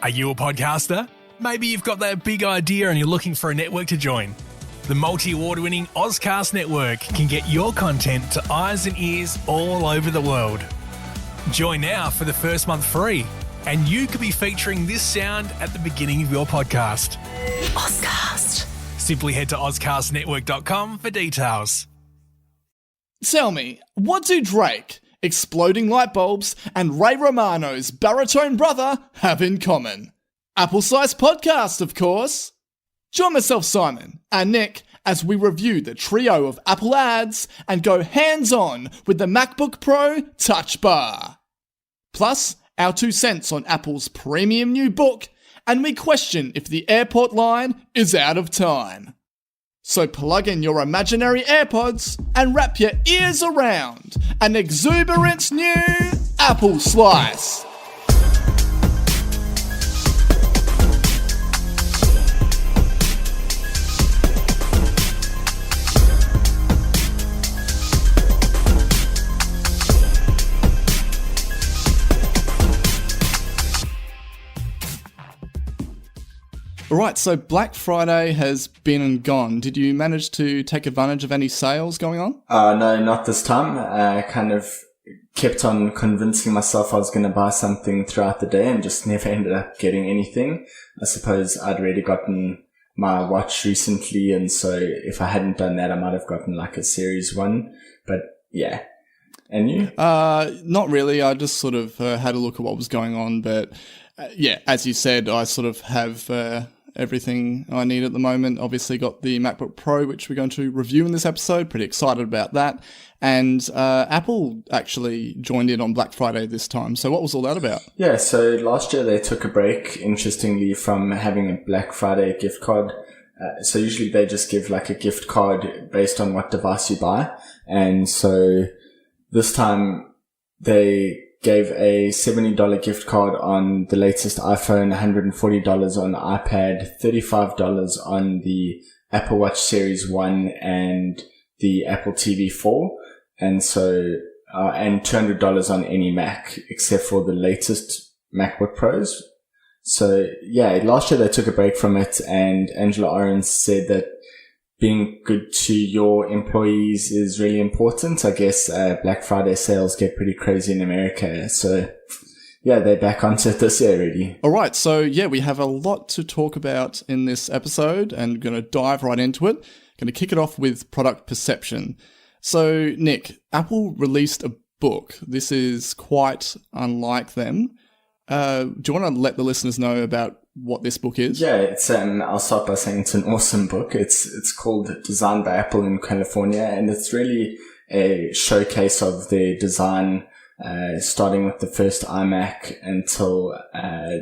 Are you a podcaster? Maybe you've got that big idea and you're looking for a network to join. The multi-award-winning Ozcast Network can get your content to eyes and ears all over the world. Join now for the first month free, and you could be featuring this sound at the beginning of your podcast. Ozcast. Simply head to ozcastnetwork.com for details. Tell me, what do Drake, exploding light bulbs, and Ray Romano's baritone brother have in common? Apple-sized podcast, of course. Join myself, Simon, and Nick as we review the trio of Apple ads and go hands-on with the Macbook Pro Touch Bar. Plus, our 2 cents on Apple's premium new book, and we question if the airport line is out of time. So plug in your imaginary AirPods and wrap your ears around an exuberant new Apple Slice. Alright, so Black Friday has been and gone. Did you manage to take advantage of any sales going on? No, not this time. I kind of kept on convincing myself I was going to buy something throughout the day and just never ended up getting anything. I suppose I'd already gotten my watch recently, and so if I hadn't done that, I might have gotten like a Series 1. But yeah. And you? Not really. I just sort of had a look at what was going on, but yeah, as you said, I sort of have everything I need at the moment. Obviously got the MacBook Pro, which we're going to review in this episode. Pretty excited about that. And Apple actually joined in on Black Friday this time. So what was all that about? Yeah, so last year they took a break, interestingly, from having a Black Friday gift card. So usually they just give like a gift card based on what device you buy. And so this time they gave a $70 gift card on the latest iPhone, $140 on the iPad, $35 on the Apple Watch Series 1 and the Apple TV 4. And so, and $200 on any Mac, except for the latest MacBook Pros. So yeah, last year they took a break from it, and Angela Orange said that being good to your employees is really important. I guess Black Friday sales get pretty crazy in America. So yeah, they're back onto it this year already. All right. So yeah, we have a lot to talk about in this episode and going to dive right into it. Going to kick it off with product perception. So Nick, Apple released a book. This is quite unlike them. Do you want to let the listeners know about what this book is? Yeah, it's I'll start by saying it's an awesome book. It's called Designed by Apple in California, and it's really a showcase of their design, starting with the first iMac until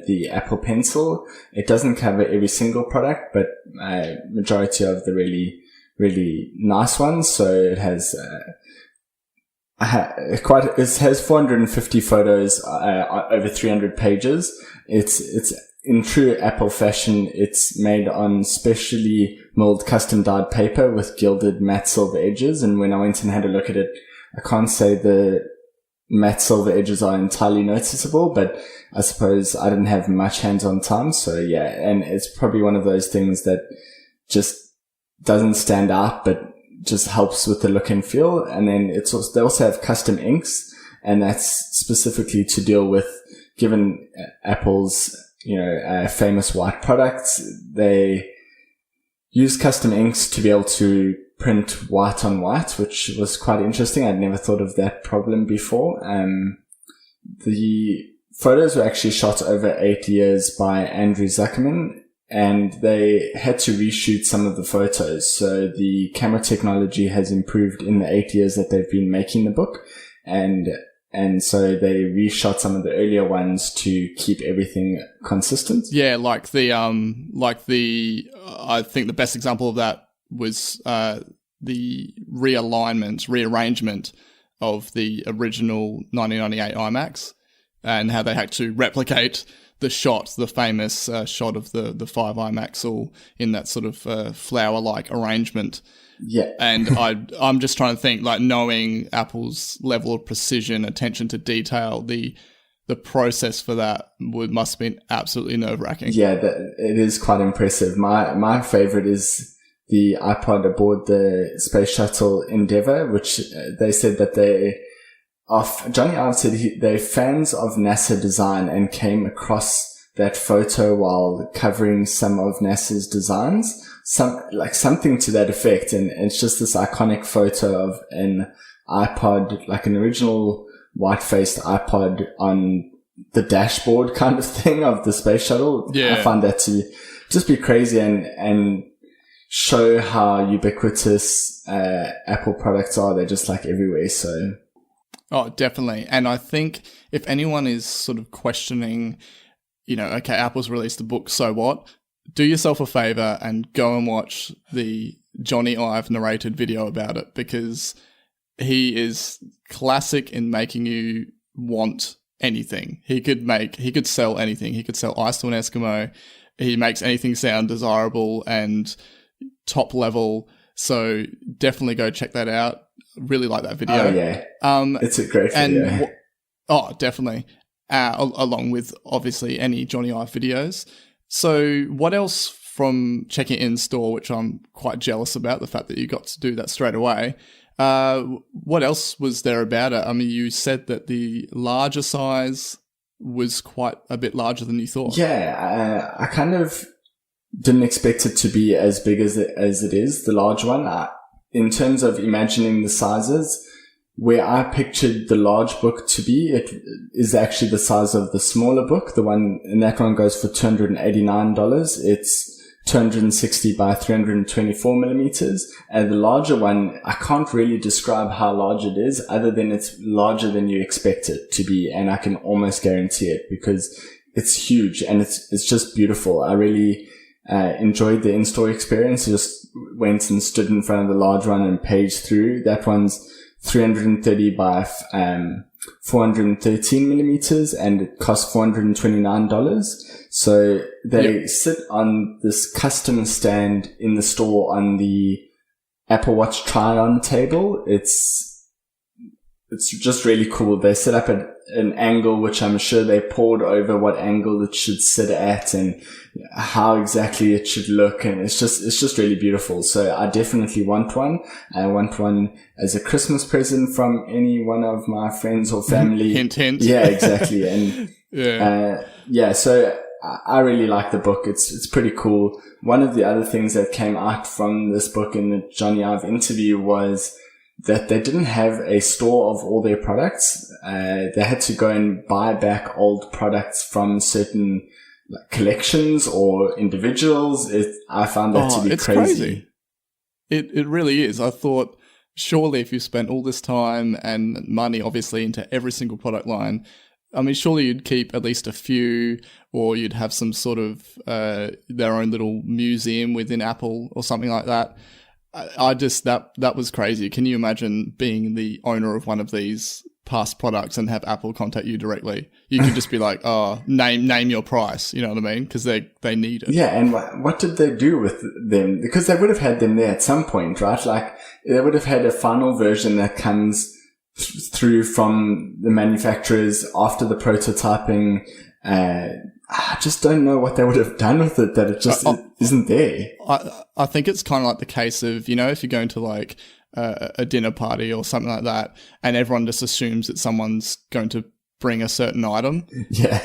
the Apple Pencil. It doesn't cover every single product, but majority of the really, really nice ones. So it has it has 450 photos over 300 pages. It's in true Apple fashion. It's made on specially milled custom dyed paper with gilded matte silver edges. And when I went and had a look at it, I can't say the matte silver edges are entirely noticeable, but I suppose I didn't have much hands-on time. So yeah, and it's probably one of those things that just doesn't stand out, but just helps with the look and feel. And then they also have custom inks, and that's specifically to deal with, given Apple's famous white products, they use custom inks to be able to print white on white, which was quite interesting. I'd never thought of that problem before. The photos were actually shot over 8 years by Andrew Zuckerman, and they had to reshoot some of the photos. So the camera technology has improved in the 8 years that they've been making the book, and so they reshot some of the earlier ones to keep everything consistent. Yeah, I think the best example of that was the rearrangement of the original 1998 iMacs, and how they had to replicate the famous shot of the 5 iMacs all in that sort of flower-like arrangement. Yeah. And I'm just trying to think, like, knowing Apple's level of precision, attention to detail, the the process for that must have been absolutely nerve-wracking. Yeah, it is quite impressive. My favorite is the iPod aboard the Space Shuttle Endeavour, which they said that Johnny Ive said they're fans of NASA design and came across that photo while covering some of NASA's designs, something to that effect. And it's just this iconic photo of an iPod, like an original white-faced iPod on the dashboard kind of thing of the space shuttle. Yeah. I find that to just be crazy and show how ubiquitous Apple products are. They're just like everywhere. So, oh, definitely. And I think if anyone is sort of questioning, okay, Apple's released a book, so what? Do yourself a favor and go and watch the Johnny Ive narrated video about it, because he is classic in making you want anything. He could sell anything. He could sell ice to an Eskimo. He makes anything sound desirable and top level. So definitely go check that out. Really like that video. Oh yeah. It's a great video. Definitely. Along with obviously any Johnny Ive videos. So what else from checking it in store, which I'm quite jealous about, the fact that you got to do that straight away. What else was there about it? I mean, you said that the larger size was quite a bit larger than you thought. Yeah, I kind of didn't expect it to be as big as it is, the large one. In terms of imagining the sizes, where I pictured the large book to be, it is actually the size of the smaller book. And that one goes for $289. It's 260 by 324 millimeters. And the larger one, I can't really describe how large it is, other than it's larger than you expect it to be. And I can almost guarantee it because it's huge and it's just beautiful. I really enjoyed the in-store experience. I just went and stood in front of the large one and paged through. That one's 330 by 413 millimeters, and it costs $429. So they sit on this custom stand in the store on the Apple Watch try-on table. It's just really cool. They set up at an angle, which I'm sure they poured over what angle it should sit at and how exactly it should look. And it's just really beautiful. So I definitely want one. I want one as a Christmas present from any one of my friends or family. Hint, hint. Yeah, exactly. And so I really like the book. It's pretty cool. One of the other things that came out from this book in the Johnny Ive interview was that they didn't have a store of all their products. They had to go and buy back old products from certain collections or individuals. I found that to be crazy. It really is. I thought, surely if you spent all this time and money, obviously, into every single product line, I mean, surely you'd keep at least a few, or you'd have some sort of their own little museum within Apple or something like that. That was crazy. Can you imagine being the owner of one of these past products and have Apple contact you directly? You could just be like, oh, name your price. You know what I mean? Because they need it. Yeah, and what did they do with them? Because they would have had them there at some point, right? Like, they would have had a final version that comes through from the manufacturers after the prototyping. I just don't know what they would have done with it, that it just isn't there. I think it's kind of like the case of, if you're going to like a dinner party or something like that, and everyone just assumes that someone's going to bring a certain item. Yeah.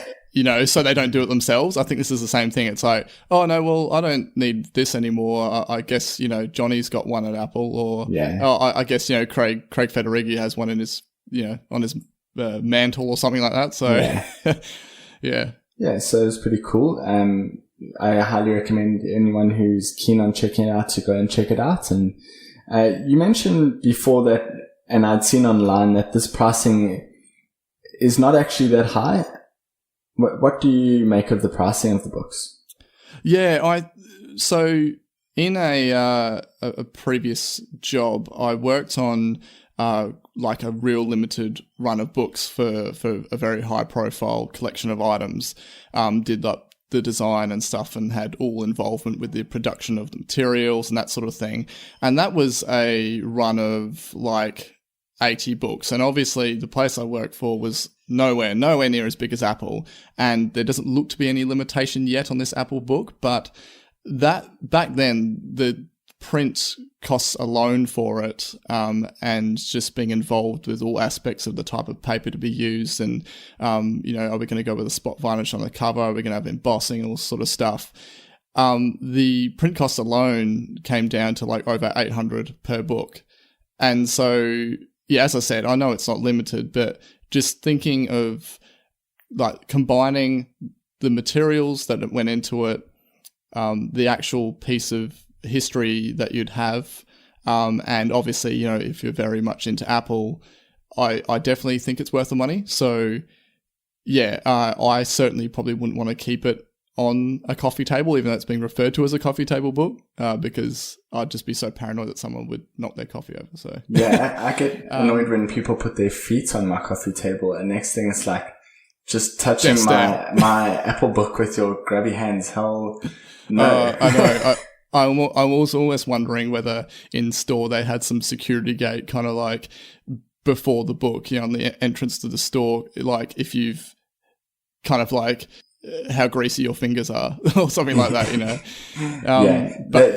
So they don't do it themselves. I think this is the same thing. It's like, oh no, well, I don't need this anymore. I guess, Johnny's got one at Apple, or I guess, Craig Federighi has one in his, on his mantle or something like that. So yeah. Yeah, so it's pretty cool. I highly recommend anyone who's keen on checking it out to go and check it out. And you mentioned before that, and I'd seen online, that this pricing is not actually that high. What do you make of the pricing of the books? Yeah, so in a previous job, I worked on like a real limited run of books for a very high profile collection of items. Did the design and stuff and had all involvement with the production of the materials and that sort of thing. And that was a run of like 80 books. And obviously the place I work for was nowhere near as big as Apple. And there doesn't look to be any limitation yet on this Apple book. But that back then, the print costs alone for it, and just being involved with all aspects of the type of paper to be used, and are we going to go with a spot varnish on the cover? Are we going to have embossing, all sort of stuff? The print costs alone came down to like over $800 per book. And so, yeah, as I said, I know it's not limited, but just thinking of like combining the materials that went into it, the actual piece of history that you'd have, and obviously, if you're very much into Apple, I definitely think it's worth the money. So yeah, I certainly probably wouldn't want to keep it on a coffee table, even though it's being referred to as a coffee table book, because I'd just be so paranoid that someone would knock their coffee over. So yeah, I get annoyed when people put their feet on my coffee table, and next thing it's like just touching my Apple book with your grubby hands. Hell no. I know. I was almost wondering whether in store they had some security gate kind of like before the book, on the entrance to the store, like if you've kind of like how greasy your fingers are or something like that,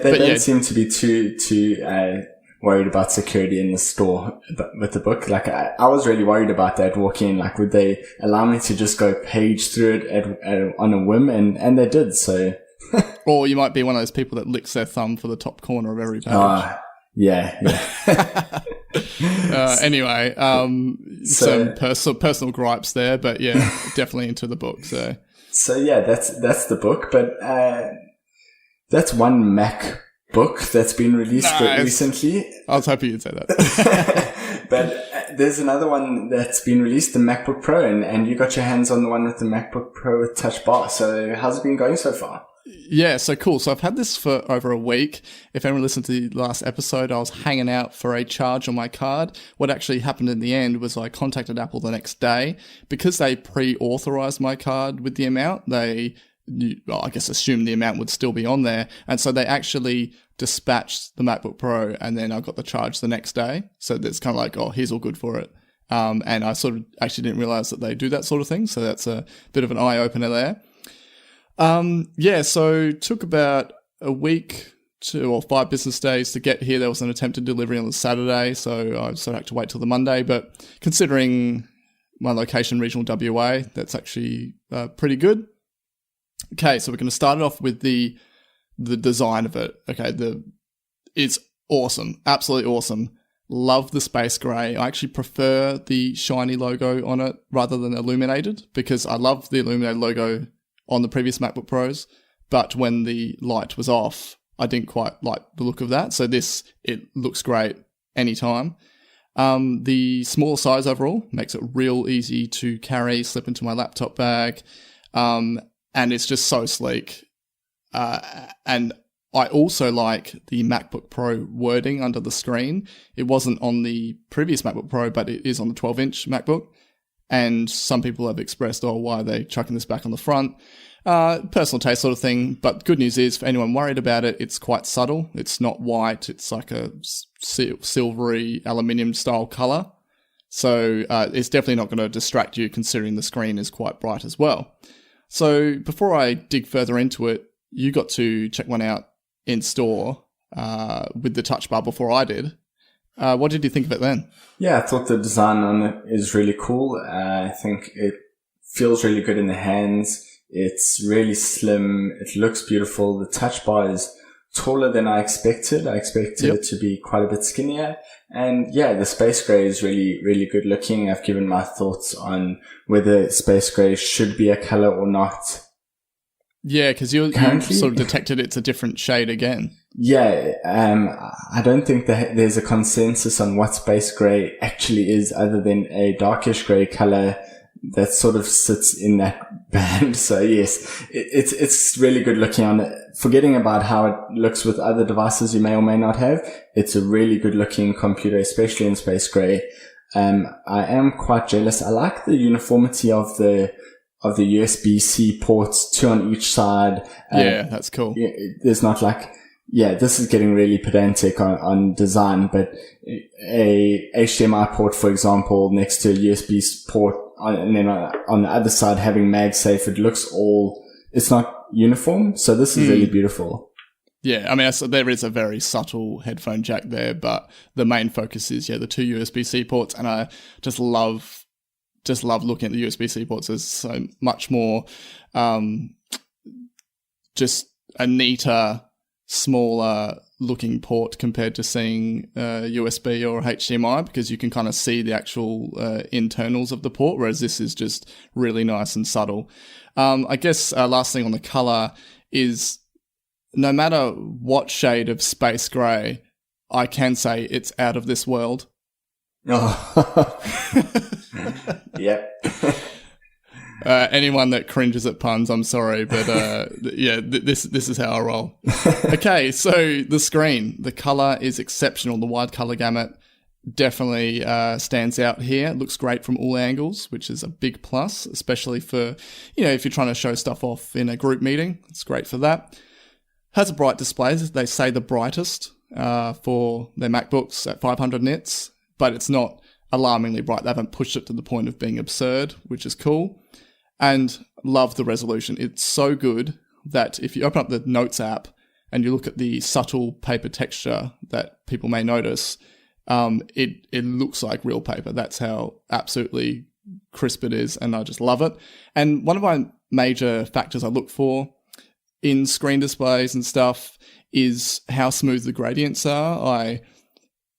They don't seem to be too worried about security in the store with the book. Like I was really worried about that walking in. Like, would they allow me to just go page through it on a whim? And they did, so... Or you might be one of those people that licks their thumb for the top corner of every page. Yeah. Anyway, some personal gripes there, but yeah, definitely into the book. So yeah, that's the book, but that's one MacBook that's been released recently. I was hoping you'd say that. But there's another one that's been released, the MacBook Pro, and you got your hands on the one with the MacBook Pro Touch Bar. So how's it been going so far? Yeah, so cool. So I've had this for over a week. If anyone listened to the last episode, I was hanging out for a charge on my card. What actually happened in the end was I contacted Apple the next day. Because they pre-authorized my card with the amount, they, I guess, assumed the amount would still be on there. And so they actually dispatched the MacBook Pro, and then I got the charge the next day. So it's kind of like, oh, here's all good for it. And I sort of actually didn't realize that they do that sort of thing. So that's a bit of an eye-opener there. So took about a week or 5 business days to get here. There was an attempted delivery on the Saturday, so I sort of had to wait till the Monday. But considering my location, regional WA, that's actually pretty good. Okay, so we're going to start it off with the design of it. Okay, it's awesome, absolutely awesome. Love the space grey. I actually prefer the shiny logo on it rather than illuminated, because I love the illuminated logo on the previous MacBook Pros, but when the light was off, I didn't quite like the look of that. So it looks great anytime. The small size overall makes it real easy to carry, slip into my laptop bag, and it's just so sleek. And I also like the MacBook Pro wording under the screen. It wasn't on the previous MacBook Pro, but it is on the 12-inch MacBook. And some people have expressed, why are they chucking this back on the front? Personal taste sort of thing. But good news is, for anyone worried about it, it's quite subtle. It's not white. It's like a silvery aluminium style color. So it's definitely not going to distract you, considering the screen is quite bright as well. So before I dig further into it, you got to check one out in store with the Touch Bar before I did. What did you think of it then? Yeah, I thought the design on it is really cool. I think it feels really good in the hands. It's really slim. It looks beautiful. The Touch Bar is taller than I expected. I expected it to be quite a bit skinnier. And yeah, the space gray is really, really good looking. I've given my thoughts on whether space gray should be a color or not. Yeah, because you sort of detected it's a different shade again. Yeah, I don't think that there's a consensus on what space gray actually is, other than a darkish gray color that sort of sits in that band. So yes, it's really good looking on it. Forgetting about how it looks with other devices you may or may not have, it's a really good looking computer, especially in space gray. I am quite jealous. I like the uniformity of the USB-C ports, 2 on each side. Yeah, that's cool. There's not like yeah, this is getting really pedantic on design, but a HDMI port, for example, next to a USB port, and then on the other side having MagSafe, it's not uniform. So this is really beautiful. Yeah, I mean, there is a very subtle headphone jack there, but the main focus is, the two USB-C ports, and I just love looking at the USB-C ports. There's so much more, just a neater, smaller looking port compared to seeing USB or HDMI, because you can kind of see the actual internals of the port, whereas this is just really nice and subtle. I guess last thing on the color is, no matter what shade of space grey, I can say it's out of this world. Oh. Yep. Anyone that cringes at puns, I'm sorry, but this is how I roll. Okay, so the screen, the color is exceptional. The wide color gamut definitely stands out here. It looks great from all angles, which is a big plus, especially for, if you're trying to show stuff off in a group meeting. It's great for that. Has a bright display. They say the brightest for their MacBooks at 500 nits, but it's not alarmingly bright. They haven't pushed it to the point of being absurd, which is cool. And love the resolution. It's so good that if you open up the Notes app and you look at the subtle paper texture that people may notice, it looks like real paper. That's how absolutely crisp it is, and I just love it. And one of my major factors I look for in screen displays and stuff is how smooth the gradients are.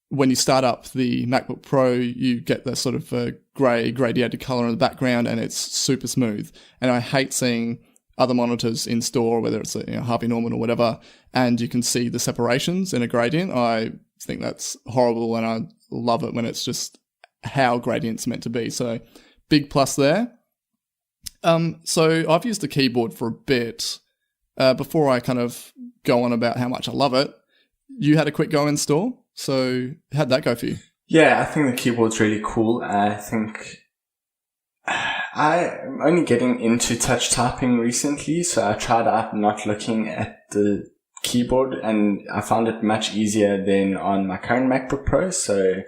When you start up the MacBook Pro, you get the sort of grey gradiated colour in the background, and it's super smooth. And I hate seeing other monitors in store, whether it's Harvey Norman or whatever, and you can see the separations in a gradient. I think that's horrible, and I love it when it's just how gradient's meant to be. So big plus there. So I've used the keyboard for a bit. Before I kind of go on about how much I love it, you had a quick go in store. So how'd that go for you? Yeah, I think the keyboard's really cool. I think I'm only getting into touch typing recently, so I tried out not looking at the keyboard, and I found it much easier than on my current MacBook Pro. So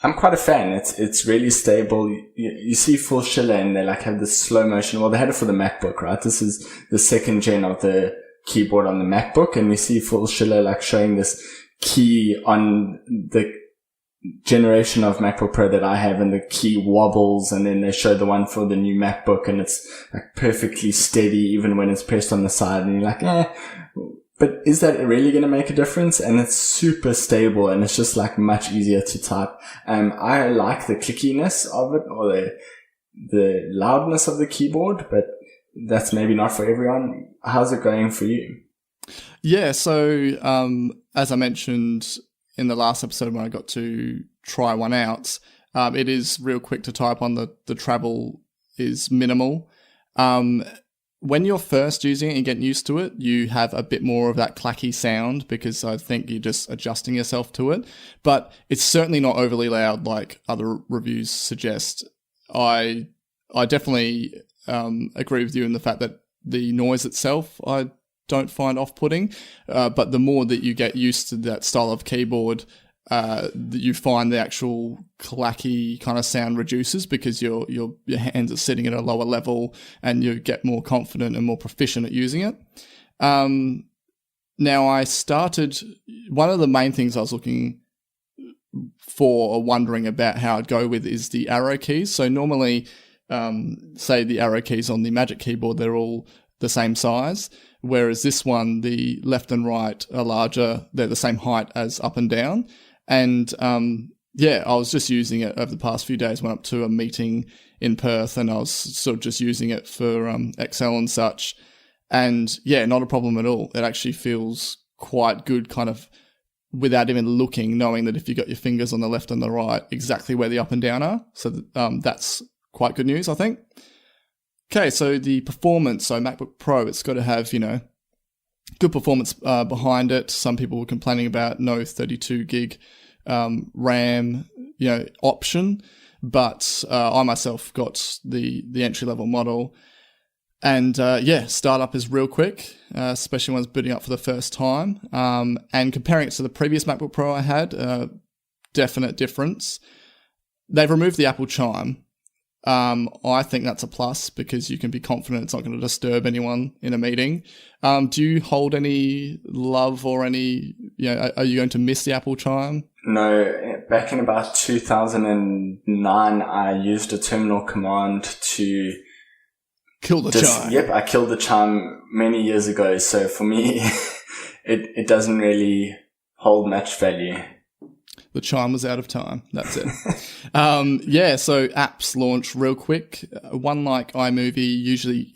I'm quite a fan. It's really stable. You see Phil Schiller, and they have this slow motion. Well, they had it for the MacBook, right? This is the second gen of the keyboard on the MacBook, and we see Phil Schiller showing this key on the generation of MacBook Pro that I have, and the key wobbles, and then they show the one for the new MacBook, and it's perfectly steady even when it's pressed on the side, and you're like, but is that really going to make a difference? And it's super stable, and it's just much easier to type. I like the clickiness of it, or the loudness of the keyboard, but that's maybe not for everyone. How's it going for you? Yeah, so as I mentioned in the last episode when I got to try one out, it is real quick to type on. The travel is minimal. When you're first using it and getting used to it, you have a bit more of that clacky sound, because I think you're just adjusting yourself to it. But it's certainly not overly loud like other reviews suggest. I definitely agree with you in the fact that the noise itself I don't find off-putting, but the more that you get used to that style of keyboard, you find the actual clacky kind of sound reduces, because your hands are sitting at a lower level and you get more confident and more proficient at using it. Now, one of the main things I was looking for or wondering about how I'd go with is the arrow keys. So normally, say the arrow keys on the Magic Keyboard, they're all the same size, whereas this one, the left and right are larger. They're the same height as up and down. And I was just using it over the past few days. Went up to a meeting in Perth, and I was sort of just using it for Excel and such. And not a problem at all. It actually feels quite good, kind of without even looking, knowing that if you got your fingers on the left and the right, exactly where the up and down are. So that's quite good news, I think. Okay, so the performance, so MacBook Pro, it's got to have, good performance behind it. Some people were complaining about no 32 gig RAM, option, but I myself got the entry level model, And startup is real quick, especially when it's booting up for the first time. And comparing it to the previous MacBook Pro I had, definite difference. They've removed the Apple Chime. I think that's a plus because you can be confident it's not going to disturb anyone in a meeting. Do you hold any love or any, are you going to miss the Apple Chime? No, back in about 2009, I used a terminal command to kill the chime. Yep, I killed the chime many years ago. So for me, it doesn't really hold much value. The chime was out of time. That's it. So apps launch real quick. One like iMovie, usually,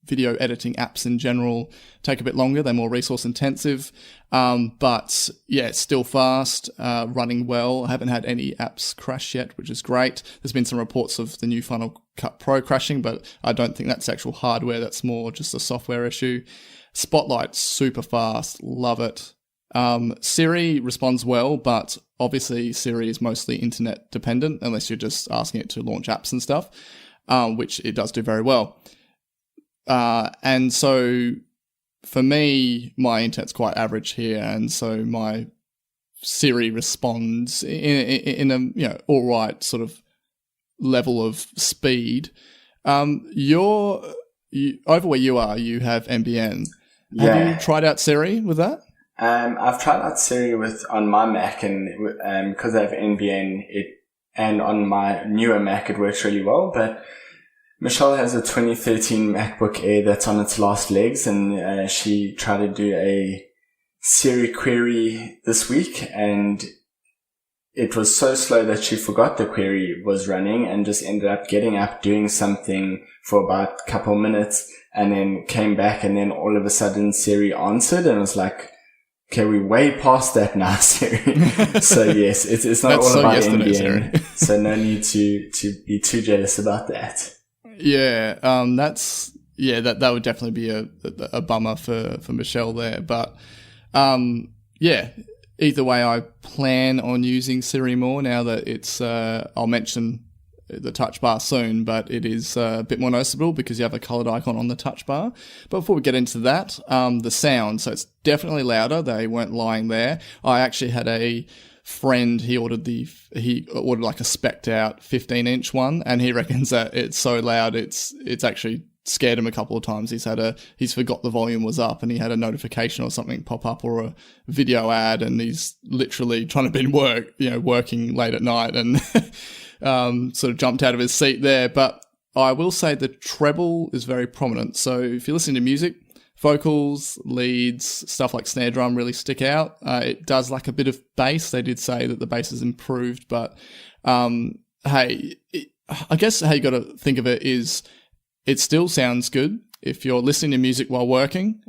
video editing apps in general take a bit longer. They're more resource intensive. But it's still fast, running well. I haven't had any apps crash yet, which is great. There's been some reports of the new Final Cut Pro crashing, but I don't think that's actual hardware. That's more just a software issue. Spotlight's super fast. Love it. Siri responds well, but obviously Siri is mostly internet dependent unless you're just asking it to launch apps and stuff, which it does do very well. And so for me, my internet's quite average here, and so my Siri responds in a all right sort of level of speed. Over where you are, you have NBN. Have you tried out Siri with that? I've tried out Siri on my Mac, and because I have NBN, and on my newer Mac it works really well. But Michelle has a 2013 MacBook Air that's on its last legs, and she tried to do a Siri query this week, and it was so slow that she forgot the query was running and just ended up getting up, doing something for about a couple minutes, and then came back, and then all of a sudden Siri answered, and it was like, okay, we're way past that now, Siri. So yes, it's not all about NBN, so no need to be too jealous about that. Yeah, that would definitely be a bummer for Michelle there. But either way, I plan on using Siri more now that it's. I'll mention the touch bar soon, but it is a bit more noticeable because you have a colored icon on the touch bar. But before we get into that, the sound. So it's definitely louder. They weren't lying there. I actually had a friend, he ordered like a spec'd out 15-inch one, and he reckons that it's so loud it's actually scared him a couple of times. He's forgot the volume was up, and he had a notification or something pop up, or a video ad, and he's literally trying to be working late at night, and sort of jumped out of his seat there. But I will say the treble is very prominent. So if you're listening to music, vocals, leads, stuff like snare drum really stick out. It does lack a bit of bass. They did say that the bass has improved, but I guess how you got to think of it is it still sounds good. If you're listening to music while working,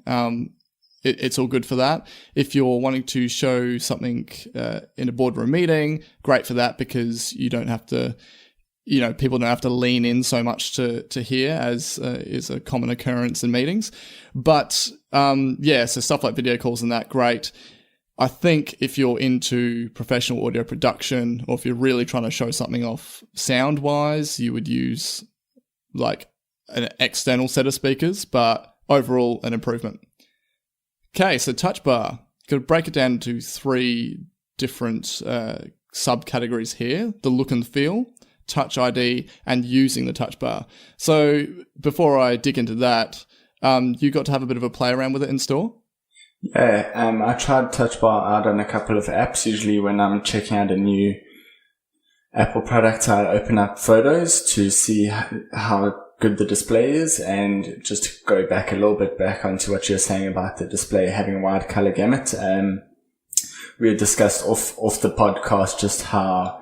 it's all good for that. If you're wanting to show something in a boardroom meeting, great for that because you don't have to, people don't have to lean in so much to hear as is a common occurrence in meetings. But so stuff like video calls and that, great. I think if you're into professional audio production, or if you're really trying to show something off sound-wise, you would use like an external set of speakers, but overall an improvement. Okay, so touch bar. Got to break it down into 3 different subcategories here: the look and feel, Touch ID, and using the touch bar. So before I dig into that, you got to have a bit of a play around with it in store? Yeah, I tried touch bar out on a couple of apps. Usually when I'm checking out a new Apple product, I open up Photos to see how good the display is, and just to go back a little bit back onto what you're saying about the display having a wide color gamut. We had discussed off the podcast just how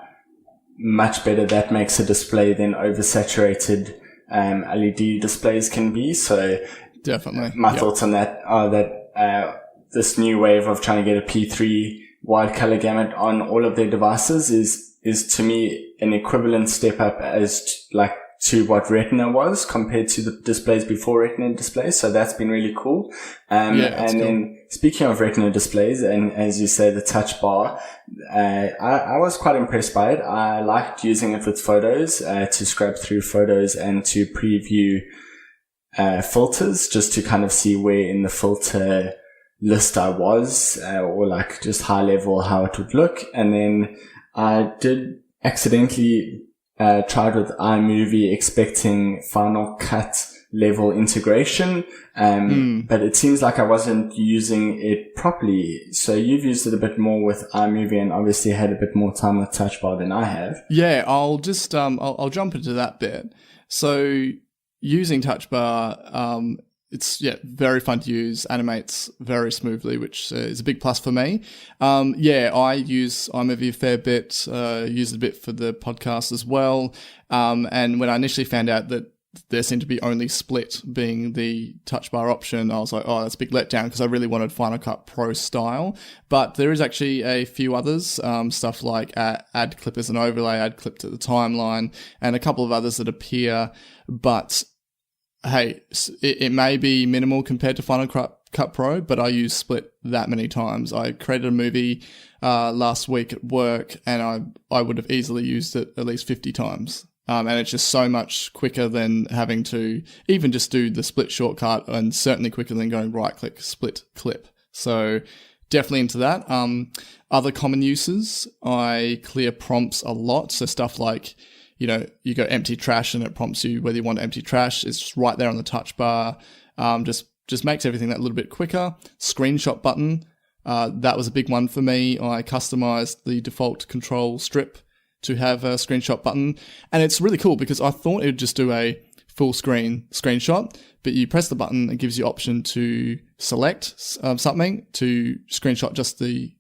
much better that makes a display than oversaturated LED displays can be. So definitely my thoughts on that are that this new wave of trying to get a P3 wide color gamut on all of their devices is to me an equivalent step up to what Retina was compared to the displays before Retina displays. So that's been really cool. Then speaking of Retina displays, and as you say, the touch bar, I was quite impressed by it. I liked using it with photos, to scrub through photos and to preview filters just to kind of see where in the filter list I was, or like just high level how it would look. And then I did accidentally tried with iMovie expecting Final Cut level integration, but it seems like I wasn't using it properly. So you've used it a bit more with iMovie and obviously had a bit more time with Touch Bar than I have. Yeah, I'll just I'll jump into that bit. So using Touch Bar, it's very fun to use, animates very smoothly, which is a big plus for me. I use iMovie a fair bit, use it a bit for the podcast as well. And when I initially found out that there seemed to be only split being the Touch Bar option, I was like, oh, that's a big letdown because I really wanted Final Cut Pro style. But there is actually a few others, stuff like add clip as an overlay, add clip to the timeline, and a couple of others that appear. But hey, it may be minimal compared to Final Cut Pro, but I use split that many times. I created a movie last week at work, and I would have easily used it at least 50 times. And it's just so much quicker than having to even just do the split shortcut, and certainly quicker than going right-click, split, clip. So definitely into that. Other common uses, I clear prompts a lot. So stuff like, you go empty trash and it prompts you whether you want to empty trash. It's just right there on the touch bar. Just makes everything that little bit quicker. Screenshot button. That was a big one for me. I customized the default control strip to have a screenshot button. And it's really cool because I thought it would just do a full screen screenshot, but you press the button, it gives you option to select something to screenshot just the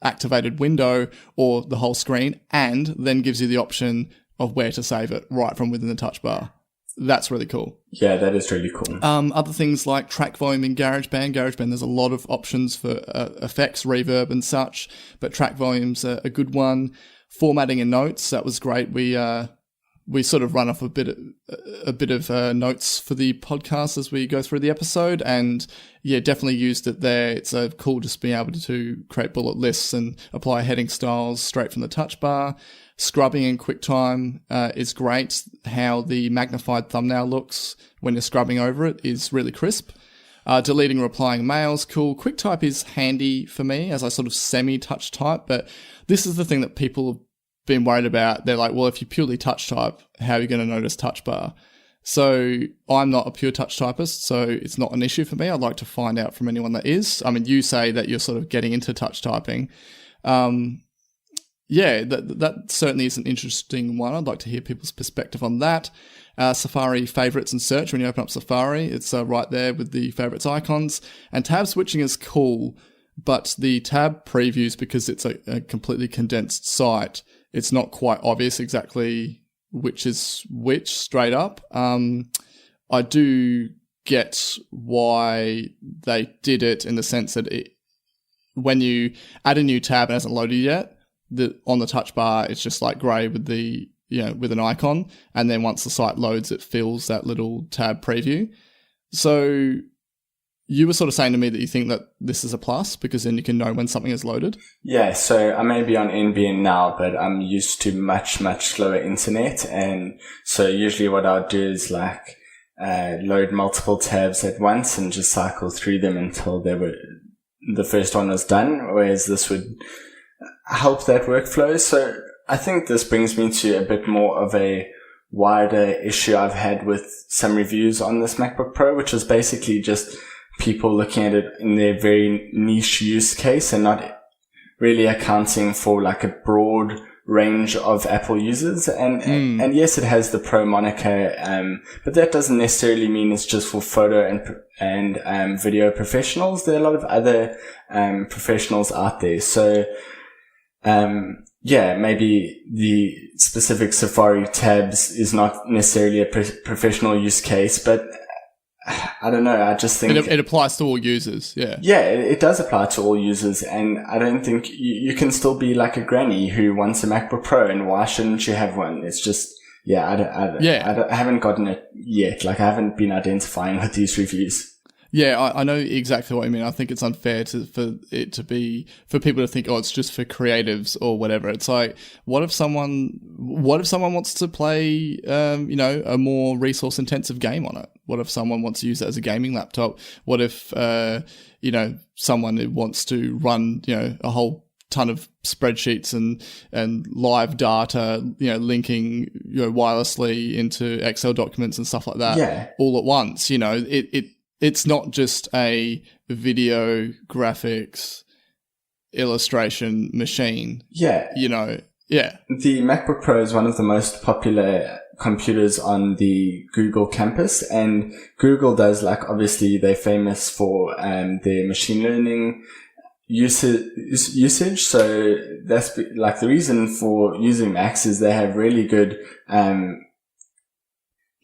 activated window or the whole screen, and then gives you the option of where to save it right from within the touch bar. That's really cool. Yeah, that is really cool. Other things like track volume in GarageBand. GarageBand, there's a lot of options for effects, reverb and such, but track volume's a good one. Formatting and notes, that was great. We sort of run off a bit of notes for the podcast as we go through the episode, and yeah, definitely used it there. It's cool just being able to create bullet lists and apply heading styles straight from the touch bar. Scrubbing in QuickTime is great. How the magnified thumbnail looks when you're scrubbing over it is really crisp. Deleting and replying mails, cool. QuickType is handy for me as I sort of semi-touch type, but this is the thing that people have been worried about. They're like, well, if you purely touch type, how are you going to notice touch bar? So I'm not a pure touch typist, so it's not an issue for me. I'd like to find out from anyone that is. I mean, you say that you're sort of getting into touch typing. That certainly is an interesting one. I'd like to hear people's perspective on that. Safari favorites and search. When you open up Safari, it's right there with the favorites icons. And tab switching is cool, but the tab previews, because it's a completely condensed site, it's not quite obvious exactly which is which straight up. I do get why they did it in the sense that when you add a new tab and it hasn't loaded yet, on the touch bar, it's just like grey with with an icon. And then once the site loads, it fills that little tab preview. So you were sort of saying to me that you think that this is a plus because then you can know when something is loaded. Yeah, so I may be on NBN now, but I'm used to much, much slower internet. And so usually what I'll do is load multiple tabs at once and just cycle through them until the first one was done, whereas this would help that workflow. So I think this brings me to a bit more of a wider issue I've had with some reviews on this MacBook Pro, which is basically just people looking at it in their very niche use case and not really accounting for like a broad range of Apple users. And yes, it has the Pro moniker, but that doesn't necessarily mean it's just for photo and video professionals. There are a lot of other professionals out there. So maybe the specific Safari tabs is not necessarily a professional use case, but I don't know. I just think it applies to all users. Yeah, it does apply to all users. And I don't think you can still be like a granny who wants a MacBook Pro, and why shouldn't you have one? It's just, I haven't gotten it yet. Like I haven't been identifying with these reviews. Yeah, I know exactly what you mean. I think it's unfair for people to think, oh, it's just for creatives or whatever. It's like, what if someone wants to play, a more resource intensive game on it? What if someone wants to use it as a gaming laptop? What if, someone who wants to run, a whole ton of spreadsheets and live data, linking, wirelessly into Excel documents and stuff like that, all at once. It's not just a video graphics illustration machine. Yeah. The MacBook Pro is one of the most popular computers on the Google campus, and Google does, like, obviously they're famous for their machine learning usage. So that's like the reason for using Macs is they have really good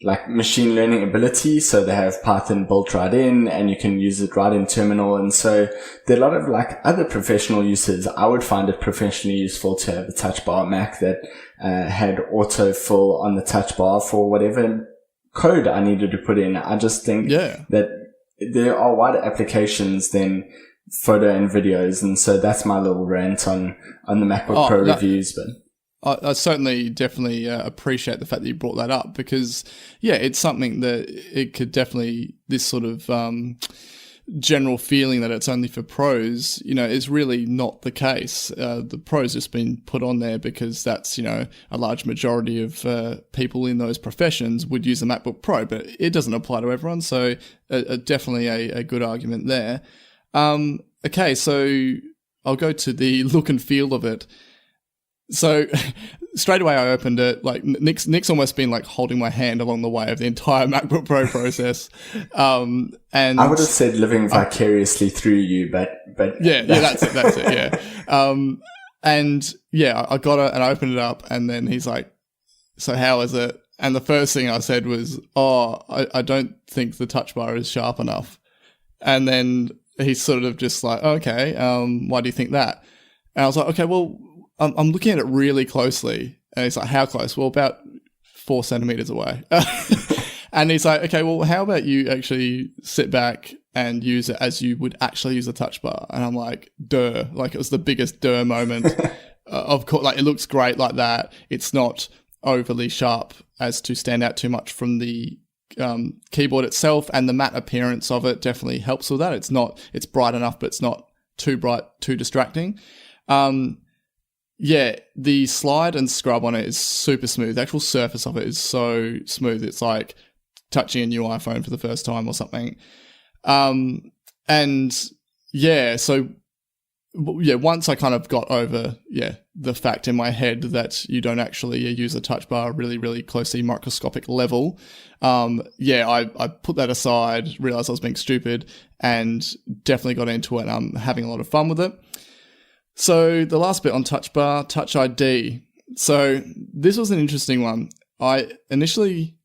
like machine learning ability. So they have Python built right in, and you can use it right in terminal. And so there are a lot of like other professional uses. I would find it professionally useful to have a touch bar Mac that had autofill on the touch bar for whatever code I needed to put in. I just think that there are wider applications than photo and videos. And so that's my little rant on the MacBook Pro reviews. But I certainly definitely appreciate the fact that you brought that up, because, it's something that it could definitely, this sort of general feeling that it's only for pros, is really not the case. The pros just been put on there because that's, a large majority of people in those professions would use a MacBook Pro, but it doesn't apply to everyone. So definitely a good argument there. Okay, so I'll go to the look and feel of it. So straight away I opened it, like Nick's almost been like holding my hand along the way of the entire MacBook Pro process. And I would have said living vicariously through you, but that's it. Yeah. I got it and I opened it up, and then he's like, so how is it? And the first thing I said was, I don't think the touch bar is sharp enough. And then he's sort of just like, okay, why do you think that? And I was like, okay, well, I'm looking at it really closely. And he's like, how close? Well, about 4 centimeters away. And he's like, okay, well, how about you actually sit back and use it as you would actually use a touch bar? And I'm like, duh. Like, it was the biggest duh moment. Of course, like, it looks great like that. It's not overly sharp as to stand out too much from the keyboard itself, and the matte appearance of it definitely helps with that. It's bright enough, but it's not too bright, too distracting. The slide and scrub on it is super smooth. The actual surface of it is so smooth. It's like touching a new iPhone for the first time or something. Once I kind of got over, the fact in my head that you don't actually use a touch bar really, really closely microscopic level, I put that aside, realized I was being stupid, and definitely got into it, and I'm having a lot of fun with it. So the last bit on touch bar, Touch ID. So this was an interesting one. I initially